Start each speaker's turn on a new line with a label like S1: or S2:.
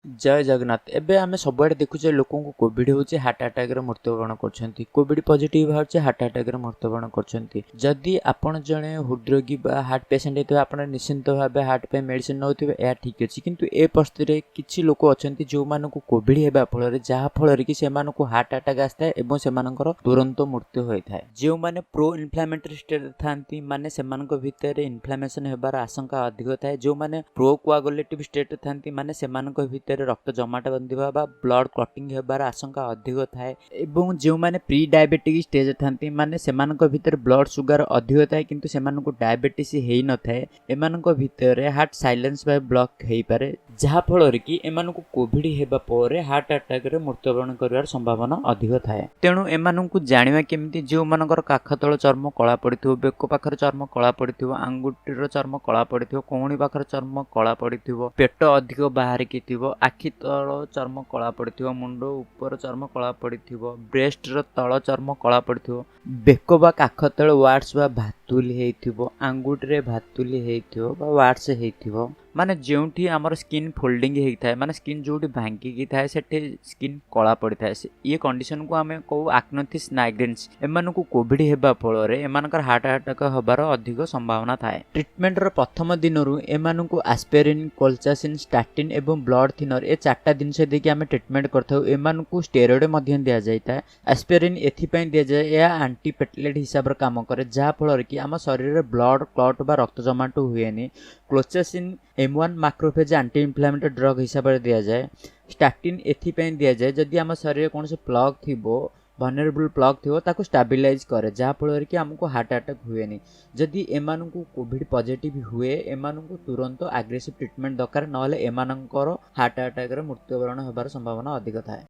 S1: जय जगन्नाथ। एबे आमे सबुआडे देखुचे लोकों को कोविड होचे हार्ट अटैक रे मृत्युवरण करछंती। कोविड पॉजिटिव बाहरचे हार्ट अटैक रे मृत्युवरण करछंती। जदि आपण जणे हृदरोगी बा हार्ट पेशेंट हेतु आपण निश्चिंत भाबे हार्ट पे मेडिसिन नउथिबे या ठीक अछि, किंतु ए परिस्थिति रे किछि लोक अछंती जो मानको कोविड हेबा फଳରେ जहा फଳରେ कि से मानको हार्ट अटैक आस्ताय एवं से मानकर तुरंत मृत्यु होय थाए। जो माने प्रो इन्फ्लेमेटरी स्टेट थांती माने से मानको भितर इन्फ्लेमेशन हेबार आशंका अधिक थाए। जो माने प्रो कोआगुलेटिव स्टेट थांती माने से मानको भितर रक्त जमाट बंधिबा बा ब्लड क्लॉटिंग हेबार आशंका अधिक थाए। एवं जो माने प्री डायबिटिक स्टेज थांती माने से मानको भितर ब्लड शुगर अधिक थाए किंतु से मानको डायबिटीज हेई न थाए। एमानको भितर हार्ट साइलेंस बा ब्लॉक हेई पारे, जहा फଳରେ कि एमानको कोविड हेबा परे हार्ट अटैक रे मृत्युवरण करिवार संभावना अधिक थाए। तेणु एमानको जानिबा केमिति जो मानकर काखतळ चर्म कळा पडिथिबो, बेको पाखर चर्म कळा पडिथिबो, आंगुठीर चर्म कळा पडिथिबो, कोहणी पाखर चर्म कळा पडिथिबो, पेट अधिक बाहर कि थिबो, आखि तळ चर्म कळा पडिथिबो, मुंड ऊपर चर्म कळा पडिथिबो, ब्रेस्ट र तळ चर्म कळा पडिथिबो, बेको बा काखतळ वार्ड्स बा भातुली हेइथिबो, आंगुठी रे भातुली हेइथिबो बा वार्ड्स हेइथिबो, माने जेउठी हमर स्किन फोल्डिंग हेइ थाए, माने स्किन जोठी भांगी कि थाए सेठी स्किन कळा पड़ी थाए। ये कंडीशन को हमें कहू एक्नेथिस नाइग्रेन्स। एमानकु कोविड हेबा फଳରେ एमानकर हार्ट अटैक हबार अधिक संभावना थाए। ट्रीटमेंट रो प्रथम दिनरु एमानकु एस्पिरिन, कोलचासिन, स्टैटिन एवं ब्लड थिनर ए चारटा जिनस देकी हमें ट्रीटमेंट करथाउ। एमानकु स्टेरॉइड मध्य दिया जायता। एस्पिरिन एथि पय दिया जाय या एंटीप्लेटलेट हिसाब रे काम करे, जहा फଳରେ कि हम शरीर रे ब्लड क्लॉट बा रक्त जमाट हुएनी। क्लोचासिन M1 macrophage anti inflammatory drug हिसाब से दिया जाए। स्टैटिन एथि पय दिया जाए जदि हम शरीर कौन से प्लग थिबो, वनरेबल प्लग थिबो, ताको स्टेबलाइज करे, जहा फଳରେ कि हमको हार्ट अटैक हुएनी। जदि एमानकु कोविड पॉजिटिव हुए एमानकु तुरंत एग्रेसिव ट्रीटमेंट दरकार, नहले एमानकर हार्ट अटैक रे मृत्युवरण होबार संभावना अधिक थाए।